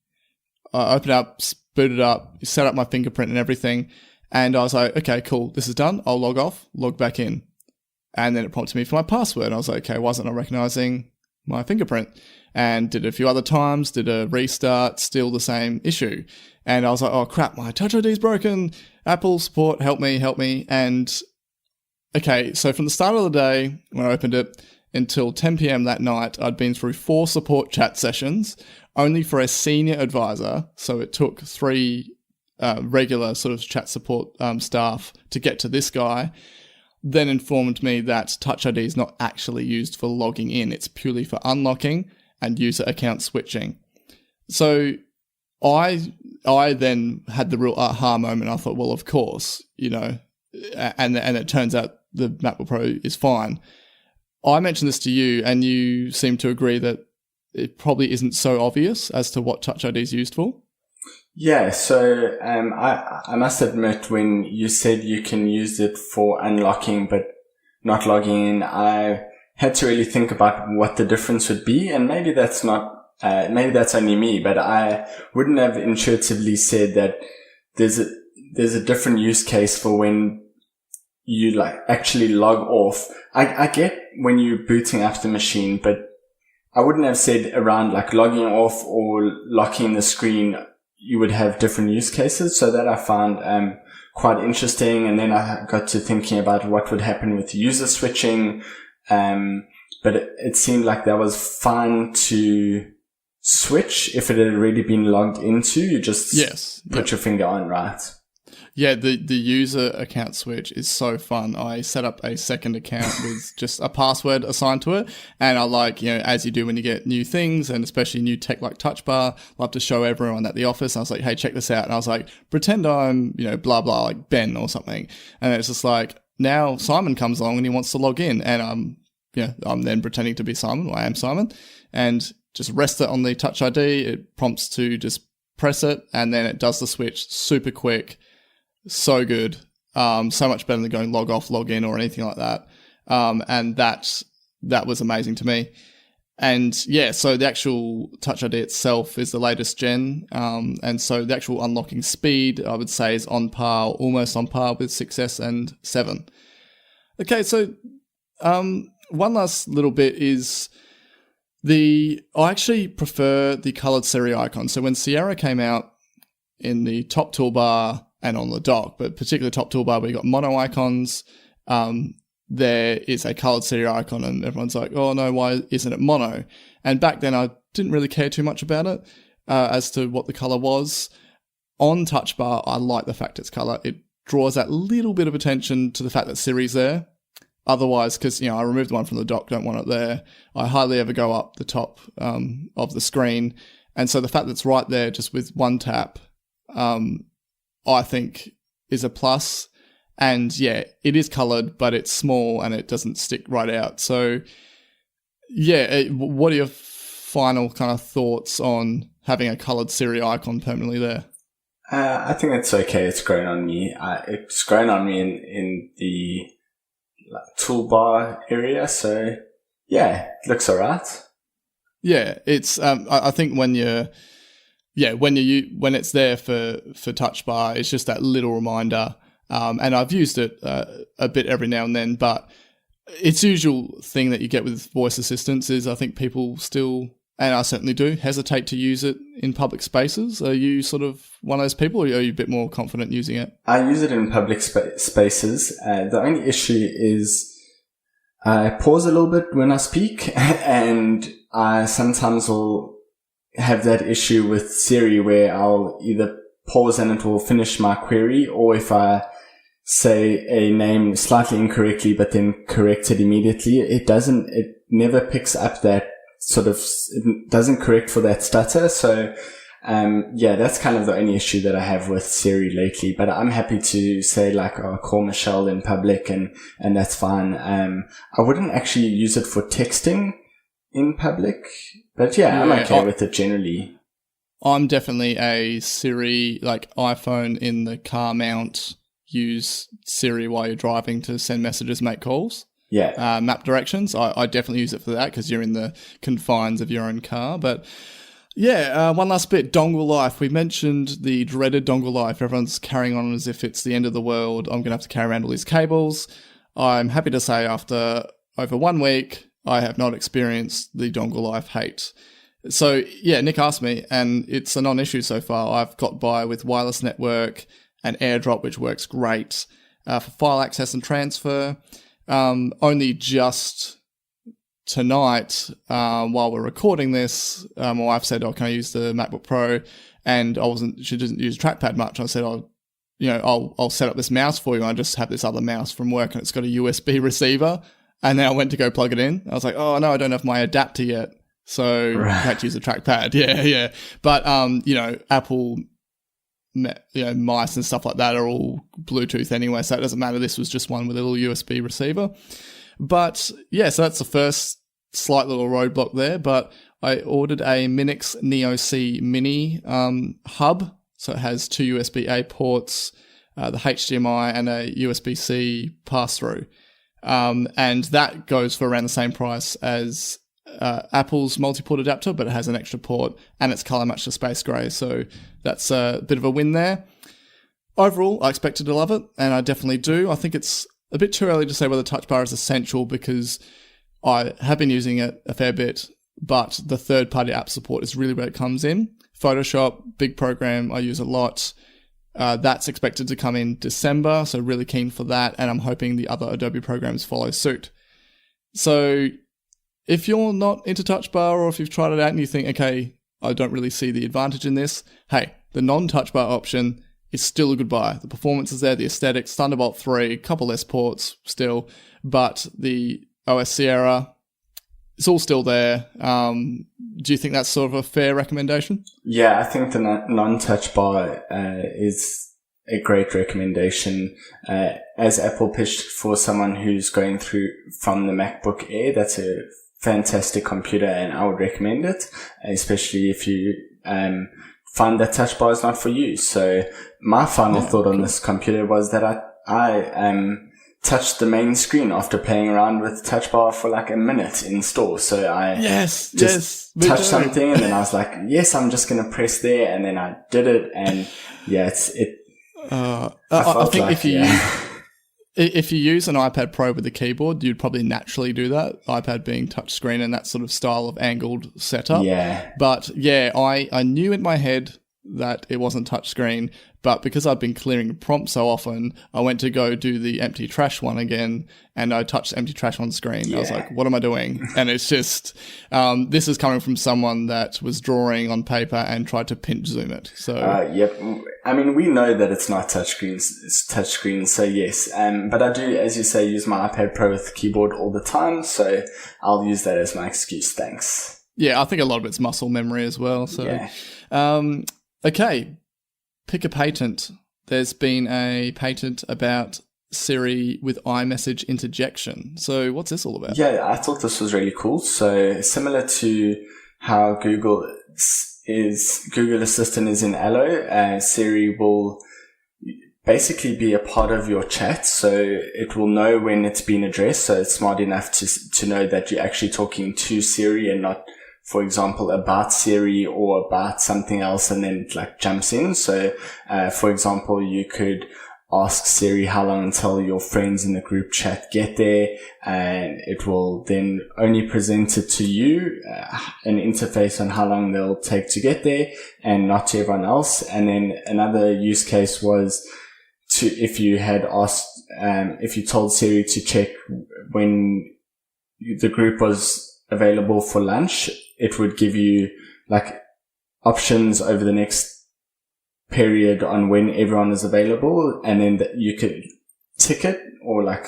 opened up, booted up, set up my fingerprint and everything, and I was like, okay, cool, this is done. I'll log off, log back in. And then it prompted me for my password. And I was like, okay, why isn't it recognizing my fingerprint? And did it a few other times, did a restart, still the same issue. And I was like, oh crap, my Touch ID is broken. Apple support, help me. And okay, so from the start of the day when I opened it until 10 p.m. that night, I'd been through 4 support chat sessions, only for a senior advisor. So it took 3 regular sort of chat support staff to get to this guy. Then informed me that Touch ID is not actually used for logging in. It's purely for unlocking and user account switching. So I then had the real aha moment. I thought, well, of course, and it turns out the MacBook Pro is fine. I mentioned this to you, and you seem to agree that it probably isn't so obvious as to what Touch ID is used for. Yeah, so I must admit, when you said you can use it for unlocking but not logging in, I had to really think about what the difference would be, and maybe that's only me, but I wouldn't have intuitively said that there's a different use case for when you like actually log off. I get when you're booting up the machine, but I wouldn't have said around like logging off or locking the screen you would have different use cases. So that I found quite interesting. And then I got to thinking about what would happen with user switching. But it seemed like that was fine to switch if it had already been logged into. You just put your finger on, right? Yeah, the user account switch is so fun. I set up a second account with just a password assigned to it. And I like, as you do when you get new things, and especially new tech like Touch Bar, love to show everyone at the office. I was like, hey, check this out. And I was like, pretend I'm, blah, blah, like Ben or something. And it's just like, now Simon comes along and he wants to log in. And I'm then pretending to be Simon. Well, I am Simon. And just rest it on the Touch ID. It prompts to just press it. And then it does the switch super quick. So good. So much better than going log off, log in or anything like that. And that was amazing to me. And so the actual Touch ID itself is the latest gen. And so the actual unlocking speed, I would say, is on par, almost on par with 6S and 7. Okay, so one last little bit is I actually prefer the colored Siri icon. So when Sierra came out in the top toolbar and on the dock, but particularly top toolbar where you got mono icons, there is a colored Siri icon and everyone's like, oh no, why isn't it mono? And back then I didn't really care too much about it as to what the color was. On Touch Bar, I like the fact it's color. It draws that little bit of attention to the fact that Siri's there. Otherwise, because, I removed the one from the dock, don't want it there. I hardly ever go up the top of the screen. And so the fact that it's right there just with one tap, I think is a plus. And it is coloured, but it's small and it doesn't stick right out. So what are your final kind of thoughts on having a coloured Siri icon permanently there? I think it's okay. It's grown on me. It's grown on me in the toolbar area. So it looks alright. Yeah, it's I think when it's there for Touch Bar, it's just that little reminder. And I've used it a bit every now and then, but it's usual thing that you get with voice assistants is I think people still, and I certainly do, hesitate to use it in public spaces. Are you sort of one of those people, or are you a bit more confident using it? I use it in public spaces. The only issue is I pause a little bit when I speak, and I sometimes will have that issue with Siri where I'll either pause and it will finish my query, or if I say a name slightly incorrectly but then correct it immediately, it never picks up that it doesn't correct for that stutter. So that's kind of the only issue that I have with Siri lately, but I'm happy to say call Michelle in public and that's fine. I wouldn't actually use it for texting in public, but I'm okay with it generally. I'm definitely a Siri, iPhone in the car mount, use Siri while you're driving to send messages, make calls. Yeah. Map directions. I definitely use it for that because you're in the confines of your own car. But one last bit, dongle life. We mentioned the dreaded dongle life. Everyone's carrying on as if it's the end of the world. I'm going to have to carry around all these cables. I'm happy to say after over 1 week, I have not experienced the dongle life hate. So, Nick asked me, and it's a non-issue so far. I've got by with wireless network and AirDrop, which works great for file access and transfer. Only just tonight, while we're recording this, my wife said, can I use the MacBook Pro? And she doesn't use trackpad much. I said, I'll set up this mouse for you. I just have this other mouse from work and it's got a USB receiver. And then I went to go plug it in. I was like, oh no, I don't have my adapter yet. So I had to use a trackpad. Yeah. But, Apple, mice and stuff like that are all Bluetooth anyway. So it doesn't matter. This was just one with a little USB receiver. But so that's the first slight little roadblock there. But I ordered a Minix Neo C Mini hub. So it has 2 USB-A ports, the HDMI and a USB-C pass-through. And that goes for around the same price as Apple's multi-port adapter, but it has an extra port and it's color matched to space gray. So that's a bit of a win there. Overall, I expected to love it, and I definitely do. I think it's a bit too early to say whether Touch Bar is essential because I have been using it a fair bit, but the third-party app support is really where it comes in. Photoshop, big program, I use a lot. That's expected to come in December, so really keen for that, and I'm hoping the other Adobe programs follow suit. So if you're not into Touch Bar, or if you've tried it out and you think, okay, I don't really see the advantage in this, hey, the non-Touch Bar option is still a good buy. The performance is there, the aesthetics, Thunderbolt 3, a couple less ports still, but the OS Sierra, it's all still there. Do you think that's sort of a fair recommendation? Yeah, I think the non-touch bar is a great recommendation. As Apple pitched for someone who's going through from the MacBook Air, that's a fantastic computer, and I would recommend it, especially if you find that touch bar is not for you. So my final thought on this computer was that I touched the main screen after playing around with touch bar for like a minute in store. So I just touched something, and then I was like, yes, I'm just going to press there. And then I did it. And yeah, I think if you use an iPad Pro with a keyboard, you'd probably naturally do that. iPad being touchscreen and that sort of style of angled setup. Yeah. But yeah, I knew in my head that it wasn't touchscreen, but because I've been clearing prompts so often, I went to go do the empty trash one again, and I touched empty trash on screen. Yeah. I was like, what am I doing? And it's just, this is coming from someone that was drawing on paper and tried to pinch zoom it. So, yep. I mean, we know that it's not touchscreens, it's touchscreen. So yes. But I do, as you say, use my iPad Pro with the keyboard all the time. So I'll use that as my excuse. Thanks. Yeah. I think a lot of it's muscle memory as well. So, yeah. Okay, pick a patent. There's been a patent about Siri with iMessage interjection. So what's this all about? Yeah, I thought this was really cool. So similar to how Google Assistant is in Allo, Siri will basically be a part of your chat. So it will know when it's been addressed. So it's smart enough to know that you're actually talking to Siri and not, for example, about Siri or about something else, and then it like jumps in. So, for example, you could ask Siri how long until your friends in the group chat get there, and it will then only present it to you, an interface on how long they'll take to get there, and not to everyone else. And then another use case was if you had asked, if you told Siri to check when the group was available for lunch, it would give you like options over the next period on when everyone is available, and then you could tick it or like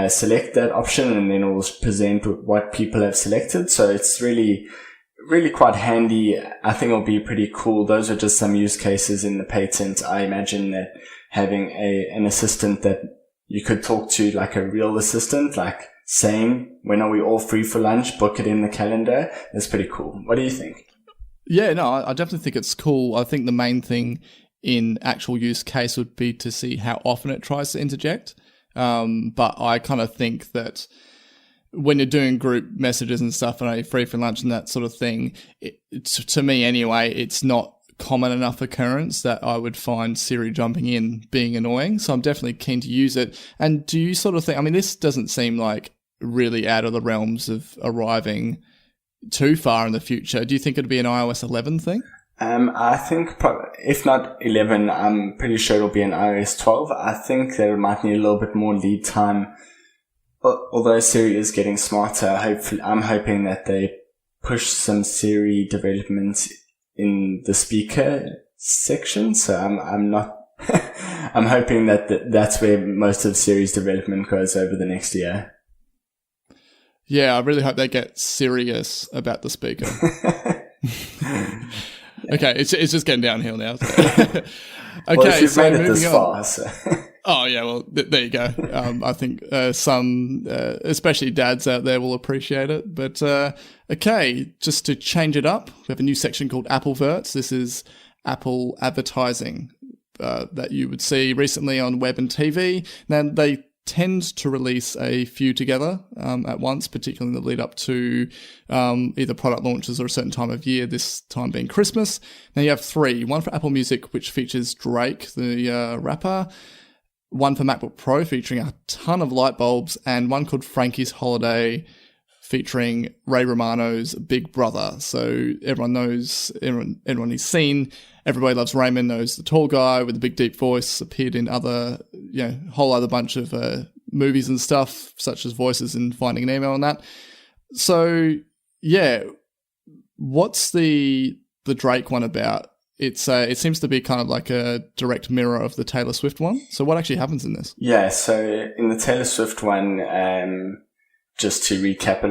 select that option, and then it will present what people have selected. So it's really, really quite handy. I think it'll be pretty cool. Those are just some use cases in the patent. I imagine that having an assistant that you could talk to, like a real assistant, like saying, when are we all free for lunch, book it in the calendar, is pretty cool. What do you think? Yeah, no, I definitely think it's cool. I think the main thing in actual use case would be to see how often it tries to interject. But I kind of think that when you're doing group messages and stuff, and are you free for lunch and that sort of thing, to me anyway, it's not common enough occurrence that I would find Siri jumping in being annoying. So I'm definitely keen to use it. And do you sort of think, I mean, this doesn't seem like really out of the realms of arriving too far in the future. Do you think it'd be an iOS 11 thing? I think if not 11, I'm pretty sure it'll be an iOS 12. I think that it might need a little bit more lead time. Although Siri is getting smarter, I'm hoping that they push some Siri development in the speaker section. So I'm not, I'm hoping that that's where most of Siri's development goes over the next year. Yeah, I really hope they get serious about the speaker. Okay, it's just getting downhill now. So. Okay, well, if you've made it moving this far, so. Oh yeah, well there you go. I think some, especially dads out there, will appreciate it. But okay, just to change it up, we have a new section called Appleverts. This is Apple advertising that you would see recently on web and TV. Now they tend to release a few together at once, particularly in the lead up to either product launches or a certain time of year, this time being Christmas. Now you have three. One for Apple Music, which features Drake, the rapper. One for MacBook Pro, featuring a ton of light bulbs. And one called Frankie's Holiday, featuring Ray Romano's big brother. So everyone knows, everyone he's seen, Everybody Loves Raymond knows the tall guy with the big deep voice, appeared in other, whole other bunch of movies and stuff, such as Voices and Finding Nemo and that. So, yeah, what's the Drake one about? It seems to be kind of like a direct mirror of the Taylor Swift one. So what actually happens in this? Yeah, so in the Taylor Swift one, just to recap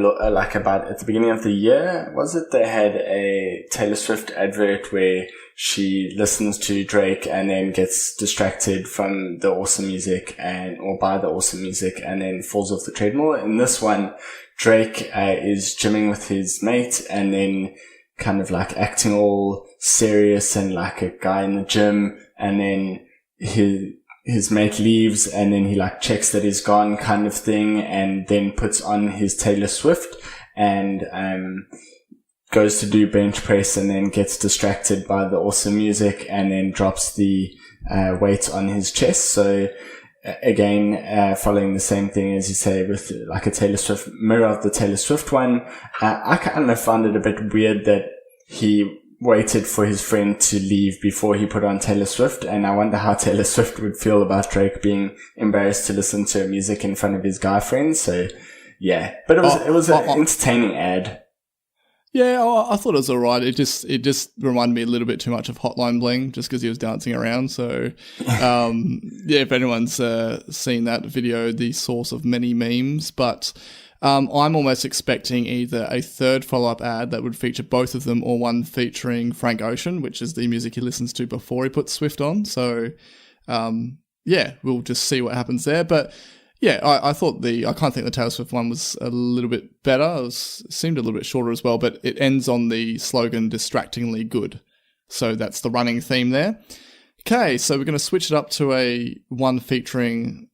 about at the beginning of the year, was it? They had a Taylor Swift advert where she listens to Drake and then gets distracted from the awesome music or by the awesome music and then falls off the treadmill. In this one, Drake is gymming with his mate and then kind of like acting all serious and like a guy in the gym, and then his mate leaves and then he like checks that he's gone kind of thing, and then puts on his Taylor Swift and goes to do bench press and then gets distracted by the awesome music and then drops the weight on his chest. So again, following the same thing as you say with like a Taylor Swift mirror of the Taylor Swift one. I kind of found it a bit weird that he waited for his friend to leave before he put on Taylor Swift, and I wonder how Taylor Swift would feel about Drake being embarrassed to listen to music in front of his guy friends. So yeah, but it was an entertaining ad. Yeah, I thought it was alright. It just reminded me a little bit too much of Hotline Bling, just because he was dancing around. So, if anyone's seen that video, the source of many memes. But I'm almost expecting either a third follow-up ad that would feature both of them, or one featuring Frank Ocean, which is the music he listens to before he puts Swift on. So, we'll just see what happens there. But yeah, I thought I kind of think the Taylor Swift one was a little bit better. It seemed a little bit shorter as well, but it ends on the slogan "distractingly good." So that's the running theme there. Okay, so we're going to switch it up to a one featuring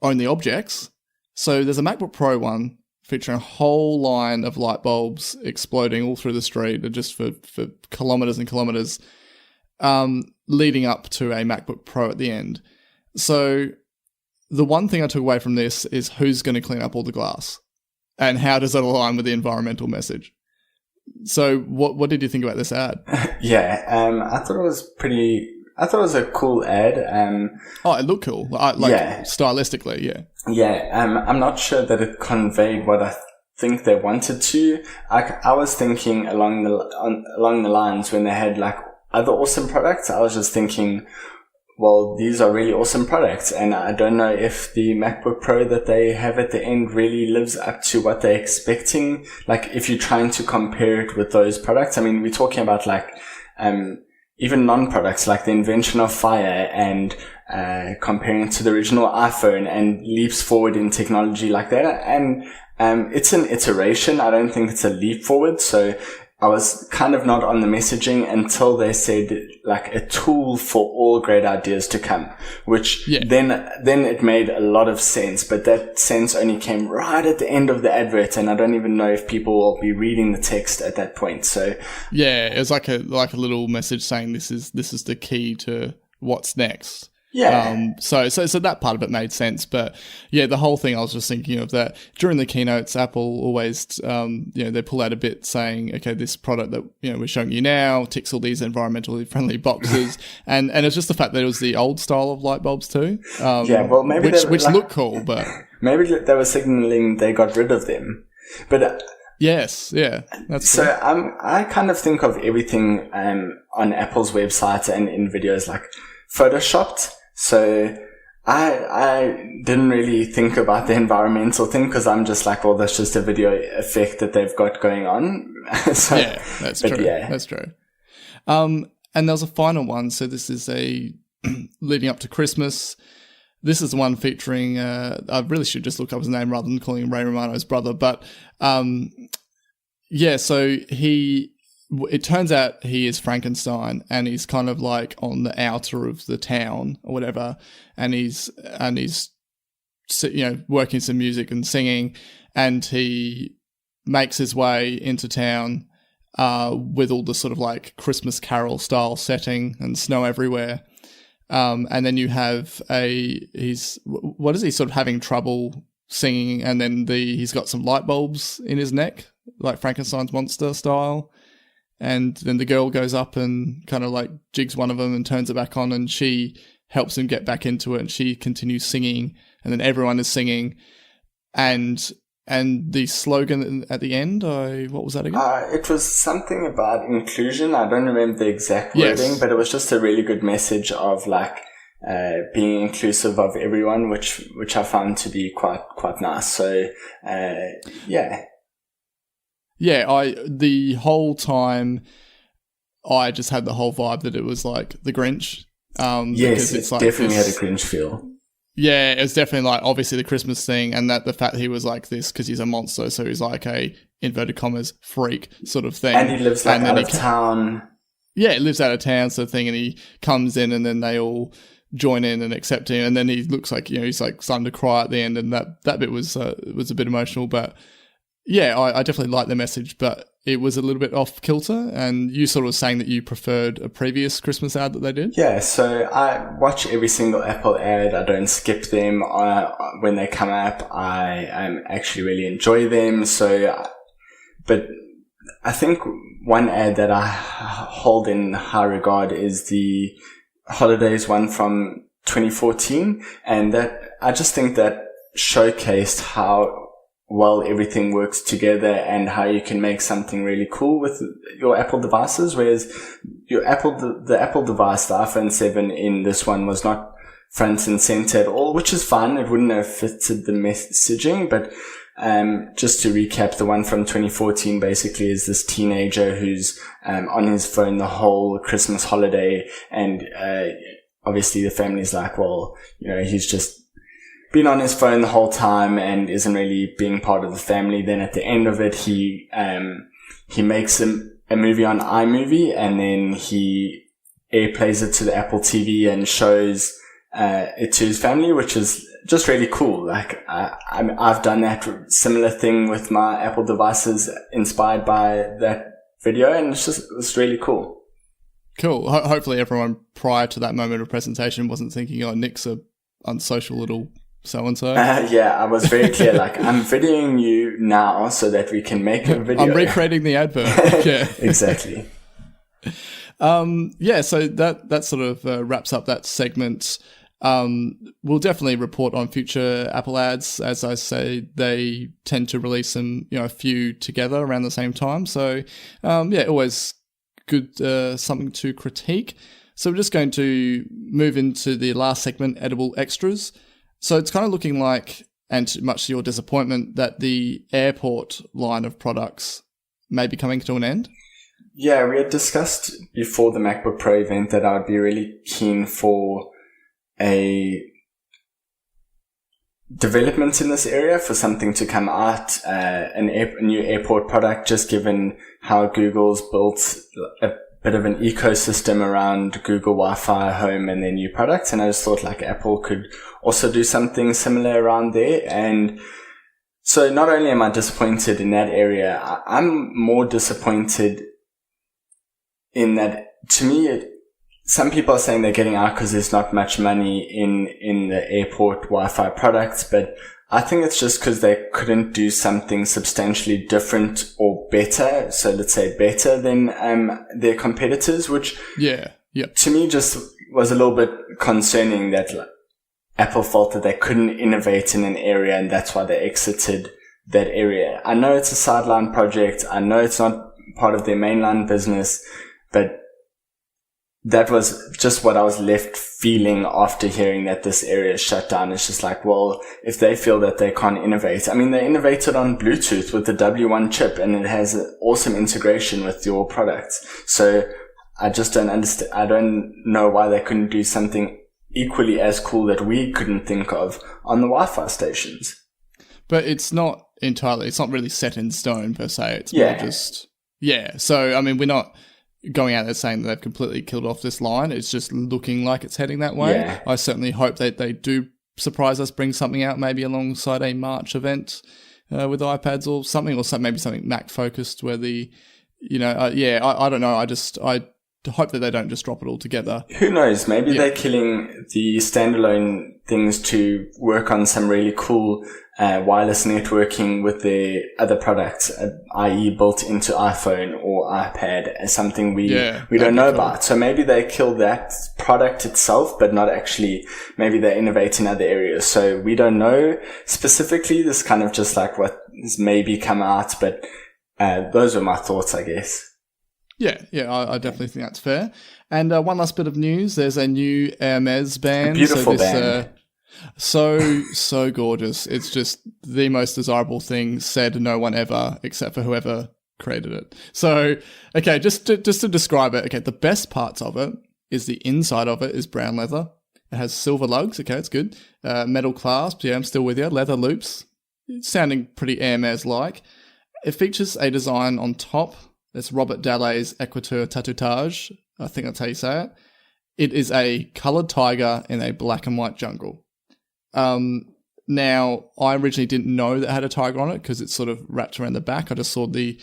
only objects. So there's a MacBook Pro one featuring a whole line of light bulbs exploding all through the street, just for kilometers and kilometers, leading up to a MacBook Pro at the end. So the one thing I took away from this is who's going to clean up all the glass, and how does that align with the environmental message? So what did you think about this ad? Yeah, I thought it was a cool ad. It looked cool. Stylistically, yeah. Yeah, I'm not sure that it conveyed what I think they wanted to. I was thinking along the lines when they had like other awesome products, I was just thinking, well, these are really awesome products, and I don't know if the MacBook Pro that they have at the end really lives up to what they're expecting. Like, if you're trying to compare it with those products, I mean, we're talking about like, even non-products like the invention of fire and, comparing it to the original iPhone, and leaps forward in technology like that. And, it's an iteration. I don't think it's a leap forward. So I was kind of not on the messaging until they said like a tool for all great ideas to come, which then it made a lot of sense. But that sense only came right at the end of the advert, and I don't even know if people will be reading the text at that point. So yeah, it was like a little message saying this is the key to what's next. Yeah. So that part of it made sense, but yeah, the whole thing I was just thinking of that during the keynotes, Apple always, they pull out a bit saying, okay, this product that, we're showing you now ticks all these environmentally friendly boxes. and it's just the fact that it was the old style of light bulbs too. Maybe which look cool, but maybe they were signaling they got rid of them, but, yes, yeah. That's so cool. I kind of think of everything, on Apple's website and in videos like photoshopped. So I didn't really think about the environmental thing, because I'm just like, well, that's just a video effect that they've got going on. So, yeah, that's true. Yeah. That's true. And there was a final one. So this is leading up to Christmas. This is the one featuring, I really should just look up his name rather than calling him Ray Romano's brother. But so it turns out he is Frankenstein, and he's kind of like on the outer of the town or whatever, and he's working some music and singing, and he makes his way into town with all the sort of like Christmas Carol style setting and snow everywhere. And then you have he's sort of having trouble singing, and then he's got some light bulbs in his neck, like Frankenstein's monster style. And then the girl goes up and kind of like jigs one of them and turns it back on, and she helps him get back into it, and she continues singing, and then everyone is singing. And the slogan at the end, what was that again? It was something about inclusion. I don't remember the exact wording, but it was just a really good message of like being inclusive of everyone, which I found to be quite nice. So yeah. Yeah, the whole time I just had the whole vibe that it was like the Grinch. Yes, it's like definitely had a Grinch feel. Yeah, it was definitely like obviously the Christmas thing, and that the fact that he was like this because he's a monster, so he's like a inverted commas freak sort of thing. And he lives like out of town. Yeah, he lives out of town sort of thing, and he comes in, and then they all join in and accept him, and then he looks like he's like starting to cry at the end, and that bit was a bit emotional, but. Yeah, I definitely like the message, but it was a little bit off kilter, and you sort of was saying that you preferred a previous Christmas ad that they did? Yeah, so I watch every single Apple ad. I don't skip them. When they come up, I actually really enjoy them. But I think one ad that I hold in high regard is the holidays one from 2014, and that I just think that showcased how well everything works together and how you can make something really cool with your Apple devices, whereas the Apple device, the iPhone 7 in this one was not front and center at all, which is fine. It wouldn't have fitted the messaging, but just to recap, the one from 2014 basically is this teenager who's on his phone the whole Christmas holiday, and obviously the family's like, well, he's just been on his phone the whole time and isn't really being part of the family. Then at the end of it, he makes a movie on iMovie, and then he airplays it to the Apple TV and shows it to his family, which is just really cool. Like I've done that similar thing with my Apple devices inspired by that video, and it's really cool. Cool. Hopefully everyone prior to that moment of presentation wasn't thinking, oh, Nic's a unsocial little so-and-so. Yeah, I was very clear, like, I'm videoing you now so that we can make a video. I'm recreating the advert. Yeah. Exactly. Yeah, so that sort of wraps up that segment. We'll definitely report on future Apple ads. As I say, they tend to release them, a few together around the same time. So, yeah, always good, something to critique. So we're just going to move into the last segment, edible extras. So it's kind of looking like, and much to your disappointment, that the airport line of products may be coming to an end. Yeah, we had discussed before the MacBook Pro event that I would be really keen for a development in this area, for something to come out, a new airport product, just given how Google's built a bit of an ecosystem around Google Wi-Fi Home and their new products. And I just thought like Apple could also do something similar around there. And so not only am I disappointed in that area, I'm more disappointed in that, to me, some people are saying they're getting out because there's not much money in the airport Wi-Fi products, but I think it's just because they couldn't do something substantially different or better. So let's say better than their competitors, which to me just was a little bit concerning, that Apple felt that they couldn't innovate in an area, and that's why they exited that area. I know it's a sideline project. I know it's not part of their mainline business, but that was just what I was left feeling after hearing that this area is shut down. It's just like, well, if they feel that they can't innovate. I mean, they innovated on Bluetooth with the W1 chip, and it has an awesome integration with your products. So I just don't understand. I don't know why they couldn't do something equally as cool that we couldn't think of on the Wi-Fi stations. But it's not really set in stone per se. It's more just, So, I mean, we're not going out there saying that they've completely killed off this line. It's just looking like it's heading that way. Yeah. I certainly hope that they do surprise us, bring something out maybe alongside a March event with iPads or maybe something Mac focused where the, I don't know. I hope that they don't just drop it all together. Who knows? Maybe they're killing the standalone things to work on some really cool wireless networking with their other products, i.e. built into iPhone or iPad, as something we don't know about. So maybe they kill that product itself, but not actually. Maybe they innovate in other areas. So we don't know specifically. This is kind of just like what has maybe come out, but those are my thoughts, I guess. Yeah, I definitely think that's fair. And one last bit of news: there's a new Hermes band. Beautiful band. So gorgeous. It's just the most desirable thing said no one ever, except for whoever created it. So, okay, just to describe it. Okay, the best parts of it is the inside of it is brown leather. It has silver lugs. Okay, it's good. Metal clasps. Yeah, I'm still with you. Leather loops. It's sounding pretty Hermes-like. It features a design on top. It's Robert Dallet's Equateur Tatouage. I think that's how you say it. It is a coloured tiger in a black and white jungle. Now, I originally didn't know that it had a tiger on it because it's sort of wrapped around the back. I just saw the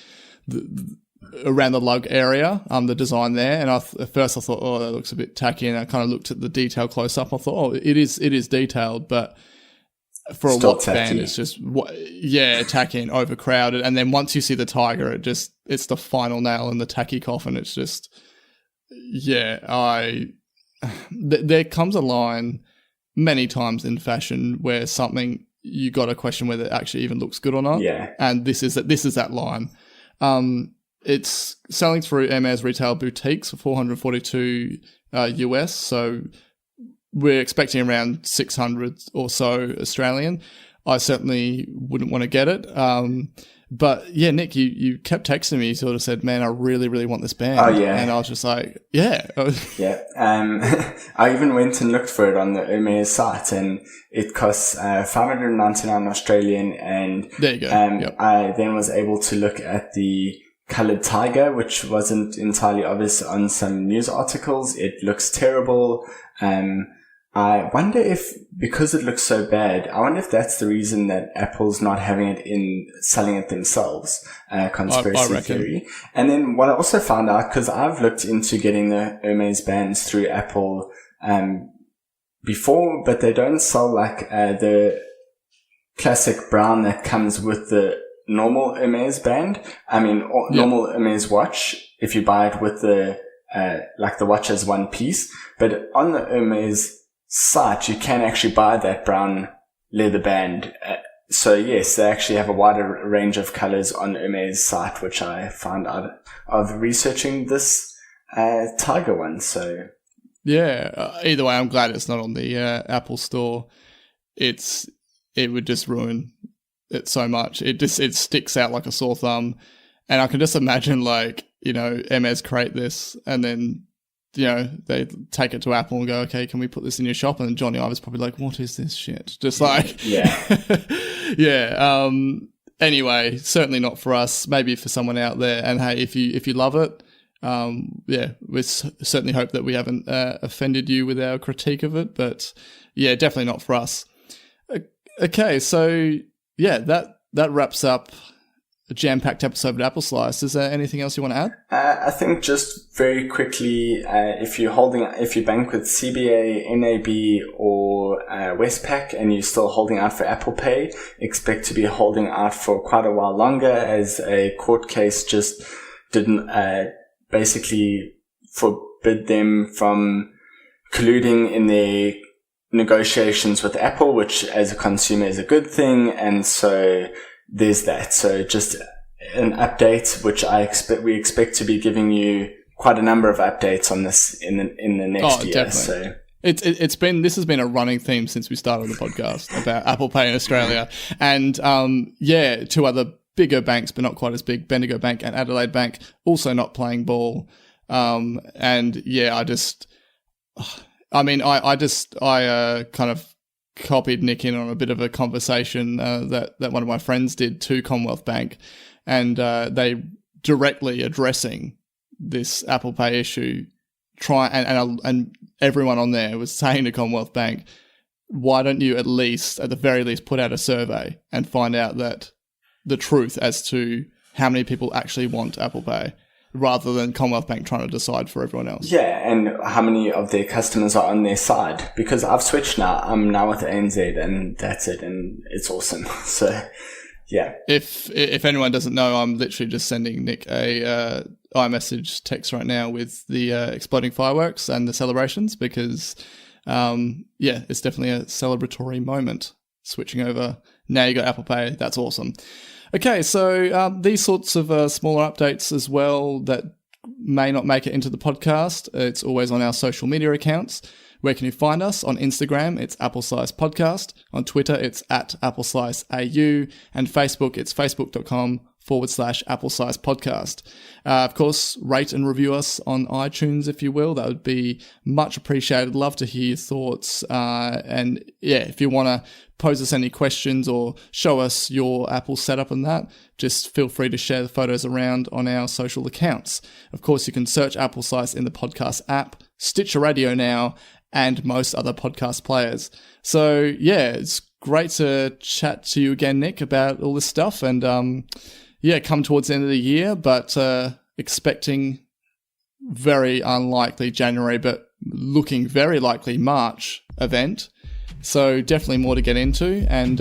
around the lug area, the design there. And at first I thought, oh, that looks a bit tacky. And I kind of looked at the detail close up. I thought, oh, it is detailed, but for a watch band, it's just, tacky and overcrowded. And then once you see the tiger, it's the final nail in the tacky coffin. It's just, there comes a line many times in fashion where something, you got to question whether it actually even looks good or not. Yeah. And this is that line. It's selling through Hermes retail boutiques for $442 US. So we're expecting around 600 or so Australian. I certainly wouldn't want to get it. But yeah, Nick, you kept texting me. You sort of said, man, I really, really want this band. Oh, yeah. And I was just like, yeah. Yeah. I even went and looked for it on the Hermes site, and it costs 599 Australian. And there you go. I then was able to look at the coloured tiger, which wasn't entirely obvious on some news articles. It looks terrible. I wonder if, because it looks so bad, I wonder if that's the reason that Apple's not having it in selling it themselves. Conspiracy theory. And then what I also found out, because I've looked into getting the Hermes bands through Apple before, but they don't sell like the classic brown that comes with the normal Hermes band. I mean, normal Hermes watch, if you buy it with the like the watch as one piece. But on the Hermes site, you can actually buy that brown leather band. So yes, they actually have a wider range of colors on Hermes site, which I found out of researching this tiger one. So yeah, either way, I'm glad it's not on the Apple store. It would just ruin it so much. It sticks out like a sore thumb, and I can just imagine, like, Hermes create this and then, they take it to Apple and go, okay, can we put this in your shop? And then Johnny Ive's probably like, what is this shit? Just like, yeah. Anyway, certainly not for us, maybe for someone out there. And hey, if you love it, we certainly hope that we haven't offended you with our critique of it, but yeah, definitely not for us. Okay. So yeah, that wraps up a jam-packed episode of Apple Slice. Is there anything else you want to add? I think just very quickly, if you bank with CBA, NAB, or Westpac, and you're still holding out for Apple Pay, expect to be holding out for quite a while longer, as a court case just didn't basically forbid them from colluding in their negotiations with Apple, which as a consumer is a good thing, and so there's that. So just an update, which we expect to be giving you quite a number of updates on this in the next year. Definitely. So this has been a running theme since we started the podcast about Apple Pay in Australia, and two other bigger banks, but not quite as big, Bendigo Bank and Adelaide Bank, also not playing ball. I kind of copied Nick in on a bit of a conversation that one of my friends did to Commonwealth Bank, and they directly addressing this Apple Pay issue. And everyone on there was saying to Commonwealth Bank, why don't you at the very least, put out a survey and find out that the truth as to how many people actually want Apple Pay. rather than Commonwealth Bank trying to decide for everyone else. Yeah, and how many of their customers are on their side? Because I've switched now. I'm now with ANZ, and that's it, and it's awesome. So, yeah. If anyone doesn't know, I'm literally just sending Nick a iMessage text right now with the exploding fireworks and the celebrations because, it's definitely a celebratory moment. Switching over. Now you got Apple Pay. That's awesome. Okay, so these sorts of smaller updates as well that may not make it into the podcast, it's always on our social media accounts. Where can you find us? On Instagram, it's Apple Slice Podcast. On Twitter, it's @AppleSliceAU. And Facebook, it's facebook.com/Apple Slice Podcast. Of course, rate and review us on iTunes, if you will. That would be much appreciated. Love to hear your thoughts. And yeah, if you want to pose us any questions or show us your Apple setup and that, just feel free to share the photos around on our social accounts. Of course, you can search Apple Slice in the podcast app, Stitcher Radio now, and most other podcast players. So yeah, it's great to chat to you again, Nick, about all this stuff. And come towards the end of the year, but expecting very unlikely January, but looking very likely March event. So definitely more to get into. And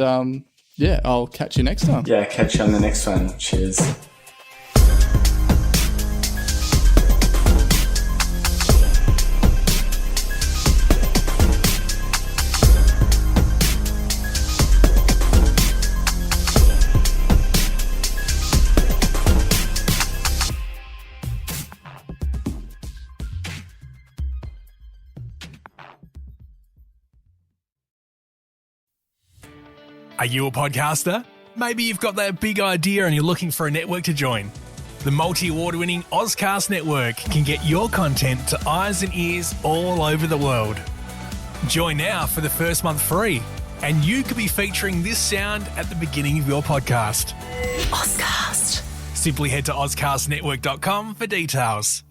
I'll catch you next time. Yeah, catch you on the next one. Cheers. Are you a podcaster? Maybe you've got that big idea and you're looking for a network to join. The multi-award-winning Ozcast network can get your content to eyes and ears all over the world. Join now for the first month free, and you could be featuring this sound at the beginning of your podcast. Ozcast. Simply head to ozcastnetwork.com for details.